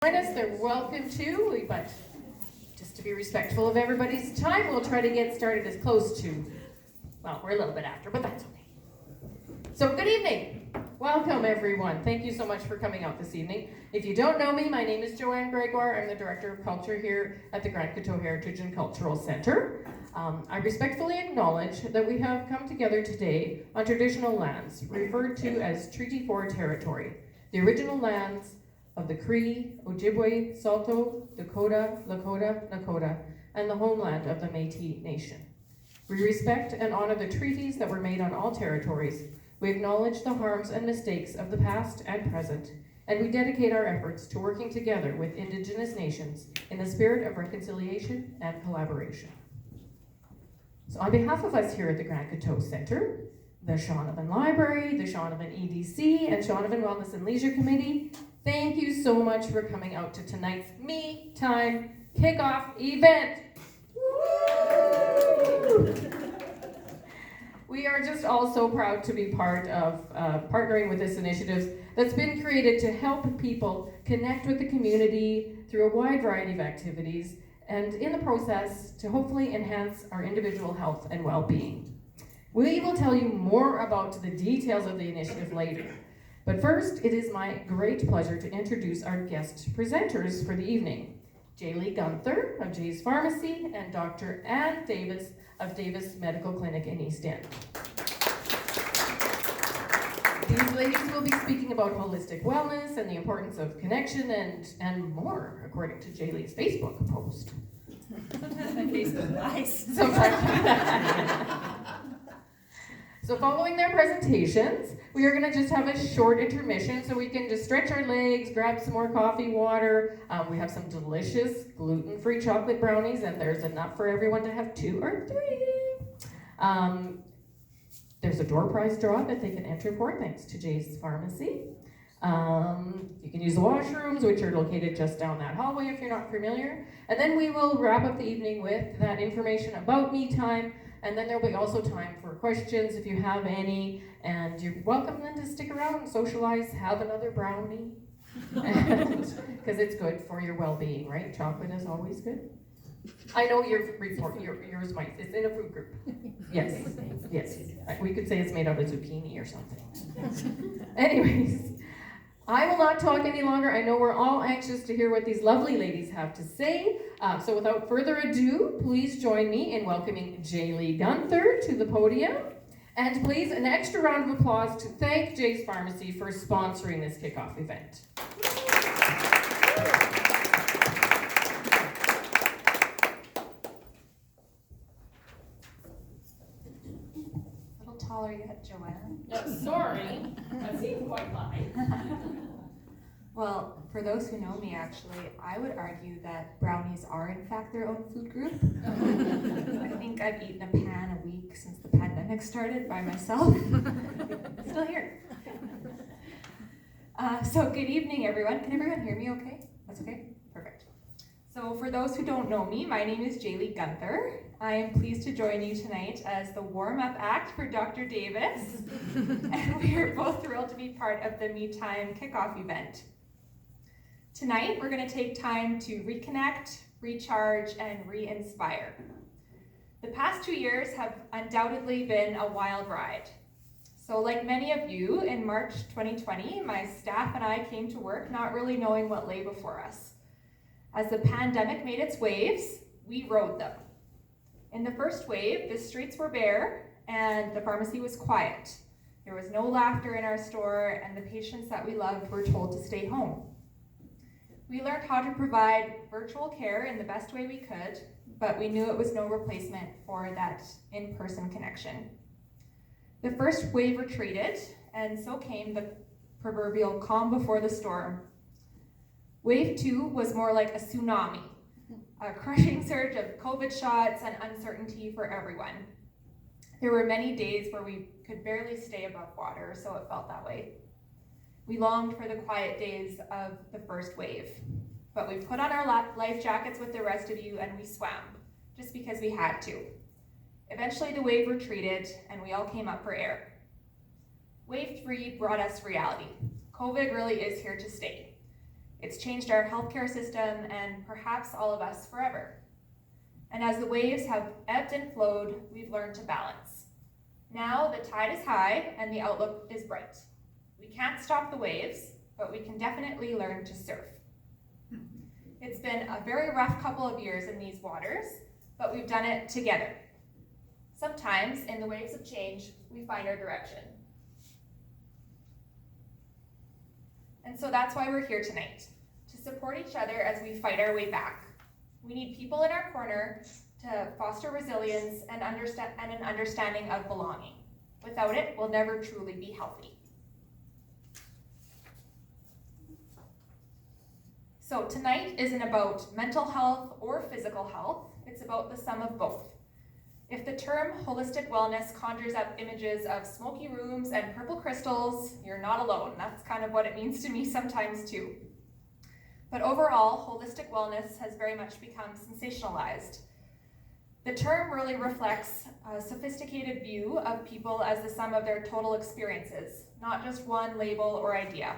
Join us, they're welcome to, but just to be respectful of everybody's time, we'll try to get started as close to, well, we're a little bit after, but that's okay. So good evening. Welcome everyone. Thank you so much for coming out this evening. If you don't know me, my name is Joanne Gregoire. I'm the Director of Culture here at the Grand Coteau Heritage and Cultural Centre. I respectfully acknowledge that we have come together today on traditional lands, referred to as Treaty 4 territory, the original lands of the Cree, Ojibwe, Saulteaux, Dakota, Lakota, Nakota, and the homeland of the Métis Nation. We respect and honor the treaties that were made on all territories. We acknowledge the harms and mistakes of the past and present, and we dedicate our efforts to working together with Indigenous nations in the spirit of reconciliation and collaboration. So on behalf of us here at the Grand Coteau Centre, the Shaunavon Library, the Shaunavon EDC, and Shaunavon Wellness and Leisure Committee, thank you so much for coming out to tonight's Me Time Kickoff event. Woo! We are just all so proud to be part of partnering with this initiative that's been created to help people connect with the community through a wide variety of activities, and in the process to hopefully enhance our individual health and well-being. We will tell you more about the details of the initiative later. But first, it is my great pleasure to introduce our guest presenters for the evening. Jaelee Guenther of Jay's Pharmacy and Dr. Ann Davis of Davis Medical Clinic in East End. These ladies will be speaking about holistic wellness and the importance of connection and more, according to Jaelee's Facebook post. Facebook lies. So following their presentations, we are going to just have a short intermission so we can just stretch our legs, grab some more coffee, water. We have some delicious gluten-free chocolate brownies, and there's enough for everyone to have 2 or 3. There's a door prize draw that they can enter for, thanks to Jay's Pharmacy. You can use the washrooms, which are located just down that hallway if you're not familiar. And then we will wrap up the evening with that information about Me Time. And then there'll be also time for questions if you have any, and you're welcome then to stick around and socialize, have another brownie, because it's good for your well-being, right? Chocolate is always good. I know yours might, it's in a food group. Yes, yes. We could say it's made out of zucchini or something. Anyways, I will not talk any longer. I know we're all anxious to hear what these lovely ladies have to say. So without further ado, please join me in welcoming Jaelee Guenther to the podium. And please, an extra round of applause to thank Jay's Pharmacy for sponsoring this kickoff event. A little taller yet, Joanne. Sorry, that seemed quite high. Well, for those who know me, actually, I would argue that brownies are in fact their own food group. I think I've eaten a pan a week since the pandemic started by myself. Still here. So good evening, everyone. Can everyone hear me okay? That's okay? Perfect. So for those who don't know me, my name is Jaelee Guenther. I am pleased to join you tonight as the warm-up act for Dr. Davis. And we are both thrilled to be part of the Me Time Kickoff event. Tonight, we're going to take time to reconnect, recharge, and re-inspire. The past 2 years have undoubtedly been a wild ride. So like many of you, in March 2020, my staff and I came to work not really knowing what lay before us. As the pandemic made its waves, we rode them. In the first wave, the streets were bare and the pharmacy was quiet. There was no laughter in our store, and the patients that we loved were told to stay home. We learned how to provide virtual care in the best way we could, but we knew it was no replacement for that in-person connection. The first wave retreated, and so came the proverbial calm before the storm. Wave 2 was more like a tsunami, a crushing surge of COVID shots and uncertainty for everyone. There were many days where we could barely stay above water, so it felt that way. We longed for the quiet days of the first wave, but we put on our life jackets with the rest of you and we swam, just because we had to. Eventually the wave retreated and we all came up for air. Wave 3 brought us reality. COVID really is here to stay. It's changed our healthcare system and perhaps all of us forever. And as the waves have ebbed and flowed, we've learned to balance. Now the tide is high and the outlook is bright. We can't stop the waves, but we can definitely learn to surf. It's been a very rough couple of years in these waters, but we've done it together. Sometimes, in the waves of change, we find our direction. And so that's why we're here tonight, to support each other as we fight our way back. We need people in our corner to foster resilience and an understanding of belonging. Without it, we'll never truly be healthy. So tonight isn't about mental health or physical health, it's about the sum of both. If the term holistic wellness conjures up images of smoky rooms and purple crystals, you're not alone. That's kind of what it means to me sometimes too. But overall, holistic wellness has very much become sensationalized. The term really reflects a sophisticated view of people as the sum of their total experiences, not just one label or idea.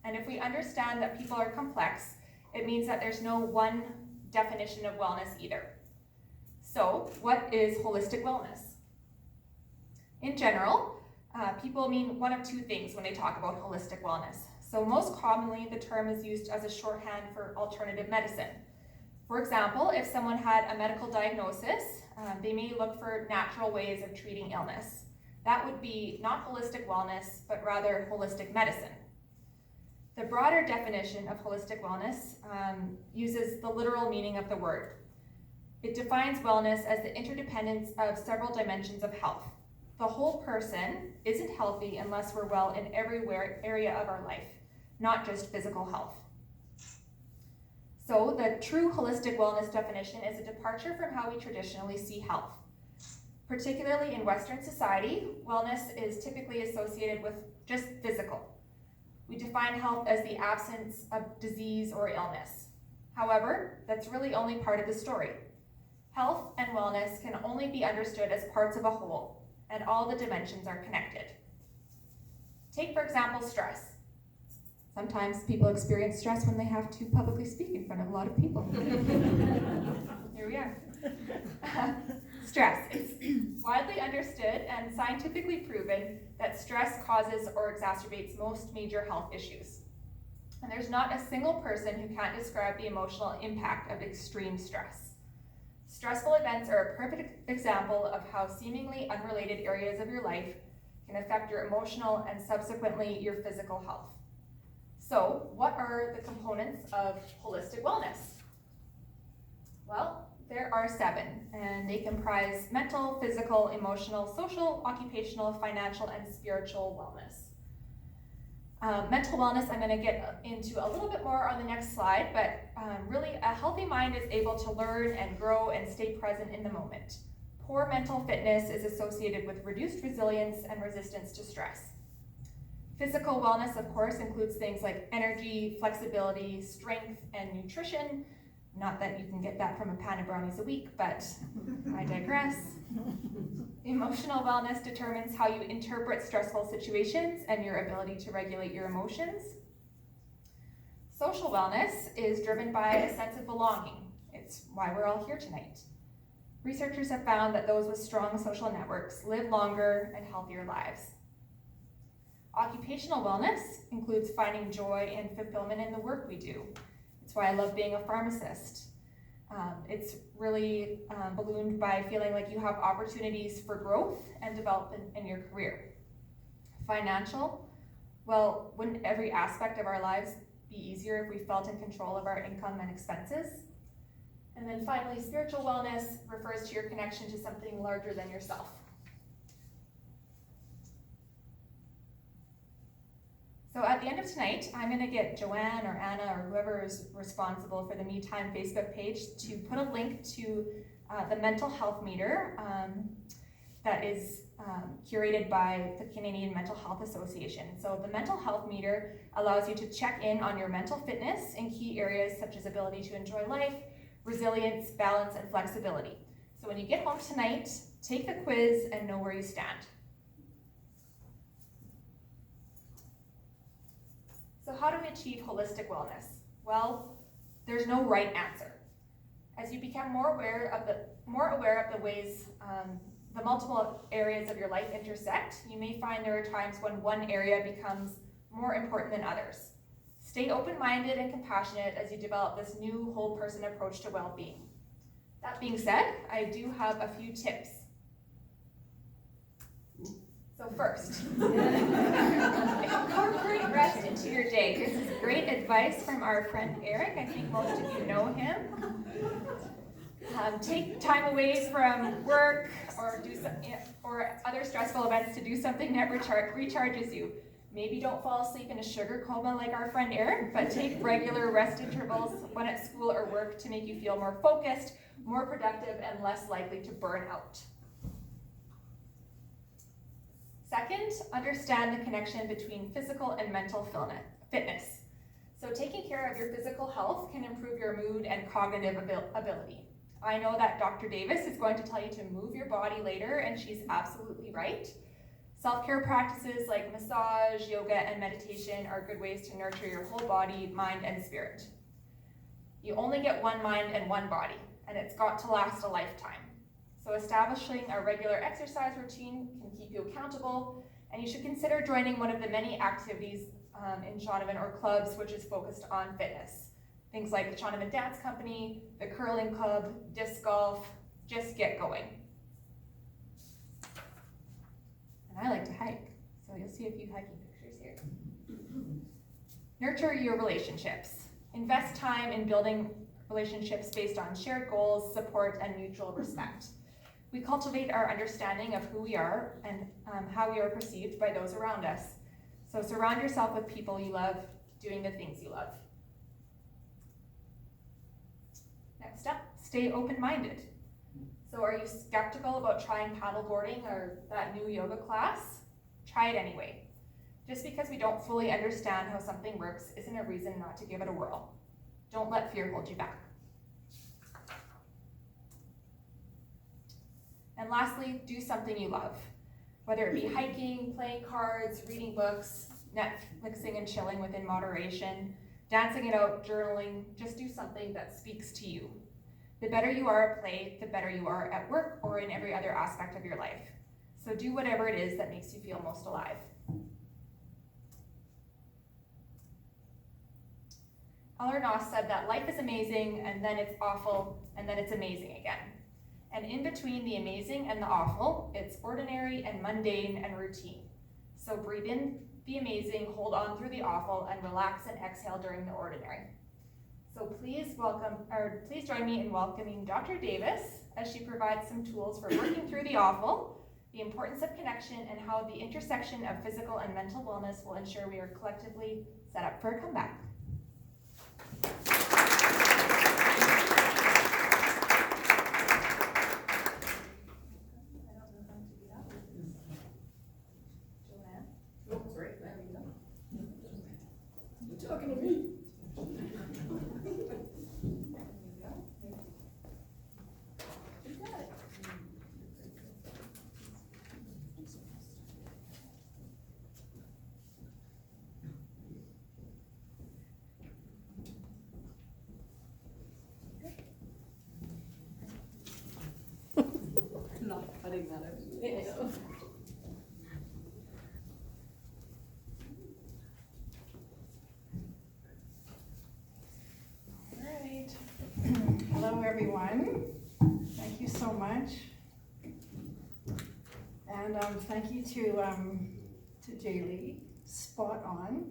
And if we understand that people are complex, it means that there's no one definition of wellness either. So, what is holistic wellness? In general, people mean one of two things when they talk about holistic wellness. So most commonly, the term is used as a shorthand for alternative medicine. For example, if someone had a medical diagnosis, they may look for natural ways of treating illness. That would be not holistic wellness, but rather holistic medicine. The broader definition of holistic wellness uses the literal meaning of the word. It defines wellness as the interdependence of several dimensions of health. The whole person isn't healthy unless we're well in every area of our life, not just physical health. So the true holistic wellness definition is a departure from how we traditionally see health. Particularly in Western society, wellness is typically associated with just physical. We define health as the absence of disease or illness. However, that's really only part of the story. Health and wellness can only be understood as parts of a whole, and all the dimensions are connected. Take, for example, stress. Sometimes people experience stress when they have to publicly speak in front of a lot of people. Here we are. Stress. It's widely understood and scientifically proven that stress causes or exacerbates most major health issues. And there's not a single person who can't describe the emotional impact of extreme stress. Stressful events are a perfect example of how seemingly unrelated areas of your life can affect your emotional and subsequently your physical health. So, what are the components of holistic wellness? Well, there are 7, and they comprise mental, physical, emotional, social, occupational, financial, and spiritual wellness. Mental wellness I'm going to get into a little bit more on the next slide, but really a healthy mind is able to learn and grow and stay present in the moment. Poor mental fitness is associated with reduced resilience and resistance to stress. Physical wellness, of course, includes things like energy, flexibility, strength, and nutrition. Not that you can get that from a pan of brownies a week, but I digress. Emotional wellness determines how you interpret stressful situations and your ability to regulate your emotions. Social wellness is driven by a sense of belonging. It's why we're all here tonight. Researchers have found that those with strong social networks live longer and healthier lives. Occupational wellness includes finding joy and fulfillment in the work we do. It's why I love being a pharmacist. It's really ballooned by feeling like you have opportunities for growth and development in your career. Financial, well, wouldn't every aspect of our lives be easier if we felt in control of our income and expenses? And then finally, spiritual wellness refers to your connection to something larger than yourself. So at the end of tonight, I'm going to get Joanne or Anna or whoever is responsible for the Me Time Facebook page to put a link to the mental health meter that is curated by the Canadian Mental Health Association. So the mental health meter allows you to check in on your mental fitness in key areas such as ability to enjoy life, resilience, balance, and flexibility. So when you get home tonight, take the quiz and know where you stand. So how do we achieve holistic wellness? Well, there's no right answer. As you become more aware of the ways the multiple areas of your life intersect, you may find there are times when one area becomes more important than others. Stay open-minded and compassionate as you develop this new whole person approach to well-being. That being said, I do have a few tips. So first, incorporate rest into your day. This is great advice from our friend Eric. I think most of you know him. Take time away from work or other stressful events to do something that recharges you. Maybe don't fall asleep in a sugar coma like our friend Eric, but take regular rest intervals when at school or work to make you feel more focused, more productive, and less likely to burn out. Second, understand the connection between physical and mental fitness. So taking care of your physical health can improve your mood and cognitive ability. I know that Dr. Davis is going to tell you to move your body later, and she's absolutely right. Self-care practices like massage, yoga, and meditation are good ways to nurture your whole body, mind, and spirit. You only get one mind and one body, and it's got to last a lifetime. So establishing a regular exercise routine can keep you accountable, and you should consider joining one of the many activities in Shaunavon or clubs which is focused on fitness. Things like the Shaunavon Dance Company, the Curling Club, disc golf, just get going. And I like to hike, so you'll see a few hiking pictures here. Nurture your relationships. Invest time in building relationships based on shared goals, support, and mutual respect. We cultivate our understanding of who we are and how we are perceived by those around us. So surround yourself with people you love, doing the things you love. Next up, stay open-minded. So are you skeptical about trying paddleboarding or that new yoga class? Try it anyway. Just because we don't fully understand how something works isn't a reason not to give it a whirl. Don't let fear hold you back. And lastly, do something you love. Whether it be hiking, playing cards, reading books, Netflixing and chilling within moderation, dancing it out, journaling, just do something that speaks to you. The better you are at play, the better you are at work or in every other aspect of your life. So do whatever it is that makes you feel most alive. Eleanor Noss said that life is amazing, and then it's awful, and then it's amazing again. And in between the amazing and the awful, it's ordinary and mundane and routine. So breathe in the amazing, hold on through the awful, and relax and exhale during the ordinary. So please join me in welcoming Dr. Davis as she provides some tools for working through the awful, the importance of connection, and how the intersection of physical and mental wellness will ensure we are collectively set up for a comeback. Talking to me. Not cutting that out. Yeah. Hello, everyone. Thank you so much. And thank you to Jaelee. Spot on.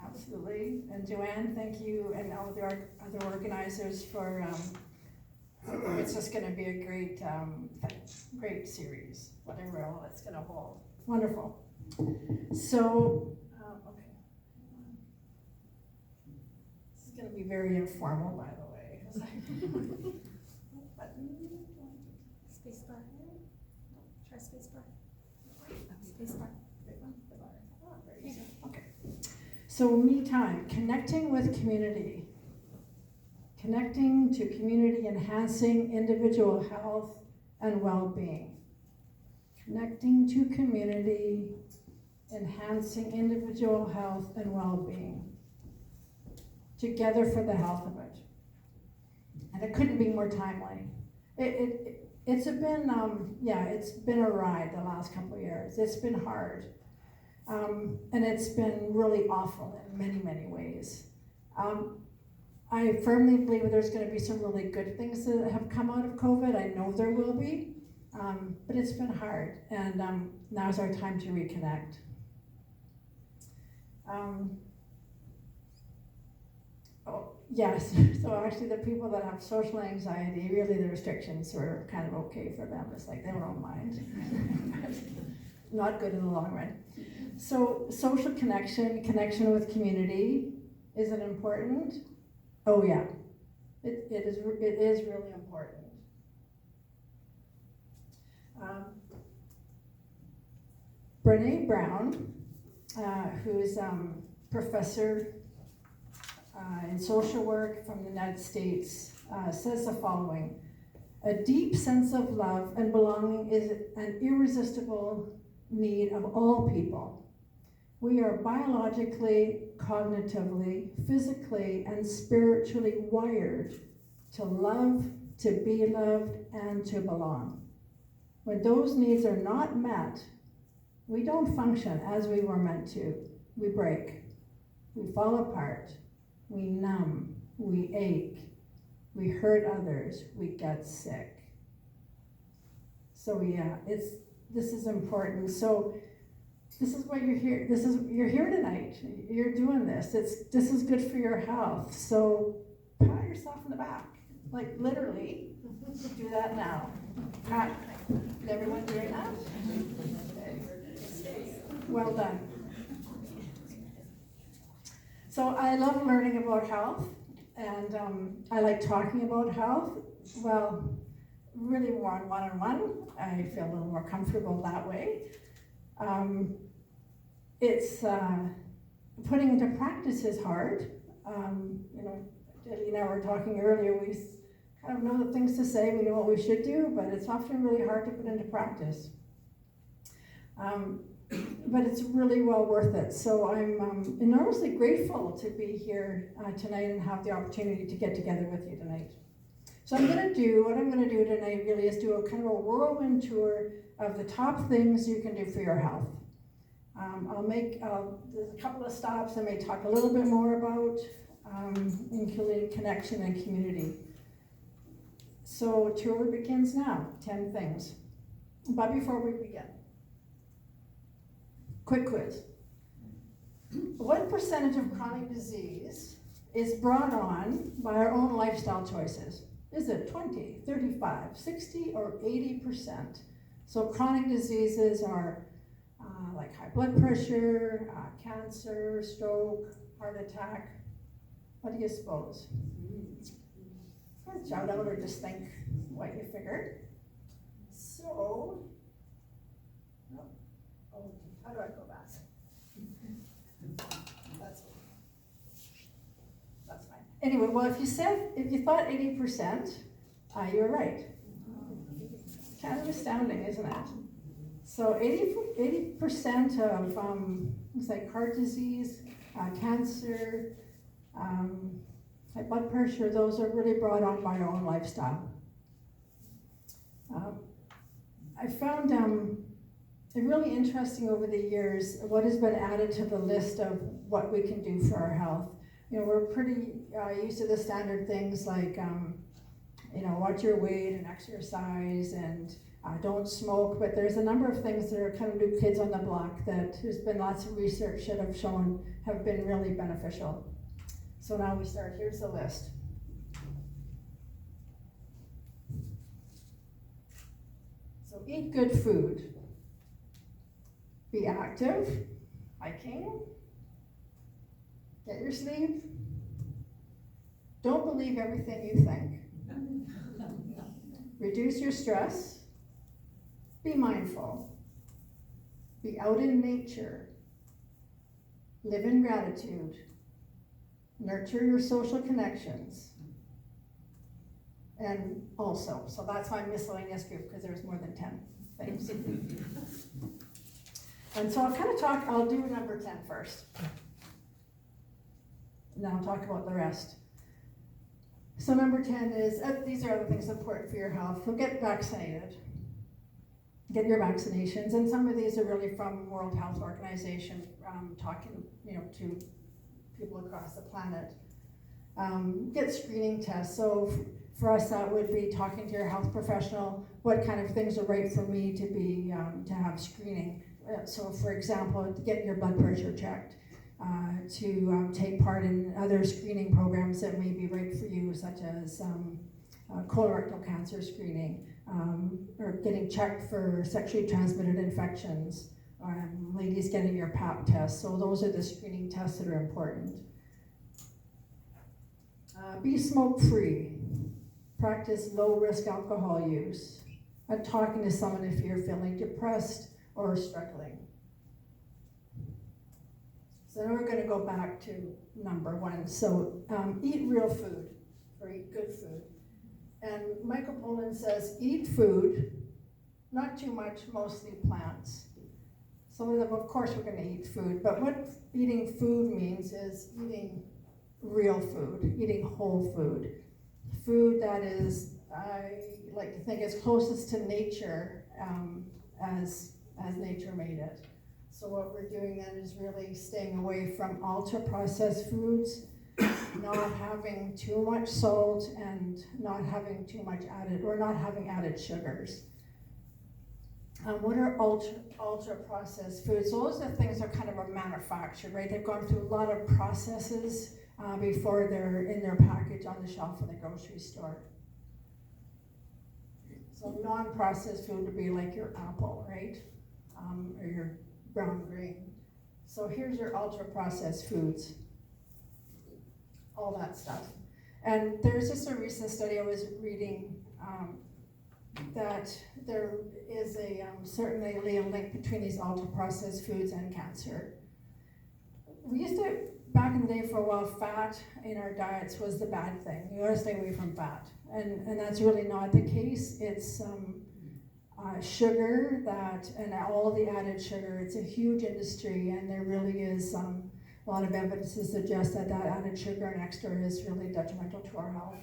Absolutely. And Joanne, thank you, and all the other organizers for. It's just going to be a great series. Whatever all it's going to hold. Wonderful. So. Okay. This is going to be very informal, by the way. Spacebar. Try spacebar. Spacebar. Okay. So me time, connecting with community. Connecting to community, enhancing individual health and well-being. Connecting to community, enhancing individual health and well-being. together for the health of it. And it couldn't be more timely. It's been a ride the last couple of years. It's been hard. And it's been really awful in many, many ways. I firmly believe that there's going to be some really good things that have come out of COVID. I know there will be, but it's been hard, and now's our time to reconnect. Yes, so actually the people that have social anxiety, really the restrictions are kind of okay for them. It's like they don't mind. Not good in the long run. So social connection with community, is it important? Oh yeah, it is really important. Brene Brown, who's professor in social work from the United States, says the following: a deep sense of love and belonging is an irresistible need of all people. We are biologically, cognitively, physically, and spiritually wired to love, to be loved, and to belong. When those needs are not met, we don't function as we were meant to. We break, we fall apart, we numb, we ache, we hurt others, we get sick. So yeah, this is important. So this is why you're here. You're here tonight. You're doing this. This is good for your health. So pat yourself in the back, like literally. Do that now. Pat. Is everyone doing that? Well done. So I love learning about health, and I like talking about health. Well, really more on one-on-one. I feel a little more comfortable that way. It's putting into practice is hard. Jaelee and I were talking earlier, we kind of know the things to say, we know what we should do, but it's often really hard to put into practice. But it's really well worth it. So I'm enormously grateful to be here tonight and have the opportunity to get together with you tonight. So what I'm gonna do tonight really is do a kind of a whirlwind tour of the top things you can do for your health. There's a couple of stops I may talk a little bit more about, including connection and community. So tour begins now, 10 things. But before we begin, quick quiz. What percentage of chronic disease is brought on by our own lifestyle choices? Is it 20, 35, 60, or 80%? So chronic diseases are like high blood pressure, cancer, stroke, heart attack. What do you suppose? Shout out or just think what you figured. So, how do I go back? That's fine. Anyway, well, if you thought 80%, you were right. Kind of astounding, isn't it? So 80% of things like heart disease, cancer, high blood pressure, those are really brought on by our own lifestyle. I found it really interesting over the years what has been added to the list of what we can do for our health. We're pretty used to the standard things like, watch your weight and exercise and don't smoke, but there's a number of things that are kind of new kids on the block that there's been lots of research that have shown have been really beneficial. So now we start, here's the list. So eat good food. Be active, hiking, get your sleep. Don't believe everything you think. Reduce your stress. Be mindful. Be out in nature. Live in gratitude. Nurture your social connections. And also, so that's my miscellaneous group because there's more than 10 things. And so I'll do number 10 first. now talk about the rest. So number 10 is, these are other things important for your health. So get vaccinated. Get your vaccinations, and some of these are really from World Health Organization, talking, to people across the planet. Get screening tests. So for us, that would be talking to your health professional. What kind of things are right for me to be to have screening? So, for example, to get your blood pressure checked, to take part in other screening programs that may be right for you, such as colorectal cancer screening, or getting checked for sexually transmitted infections, ladies getting your pap test. So those are the screening tests that are important. Be smoke-free. Practice low-risk alcohol use. And talking to someone if you're feeling depressed or struggling. So now we're going to go back to number 1. So eat real food, or eat good food. And Michael Pollan says, eat food, not too much, mostly plants. Some of them, of course, we're going to eat food, but what eating food means is eating real food, eating whole food. Food that is, I like to think, as closest to nature as nature made it. So what we're doing then is really staying away from ultra-processed foods, not having too much salt, and not having too much added, or not having added sugars. What are ultra-processed foods? So those are things that kind of are manufactured, right? They've gone through a lot of processes before they're in their package on the shelf in the grocery store. So non-processed food would be like your apple, right? Or your brown grain. So here's your ultra-processed foods. All that stuff. And there's just a recent study I was reading that there is certainly a link between these ultra-processed foods and cancer. We used to, back in the day for a while, fat in our diets was the bad thing. You gotta stay away from fat. And that's really not the case. It's sugar and all the added sugar. It's a huge industry, and there really is a lot of evidence to suggest that added sugar and extra is really detrimental to our health.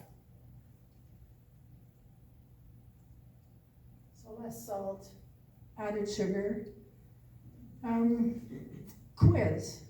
So less salt, added sugar. Quiz.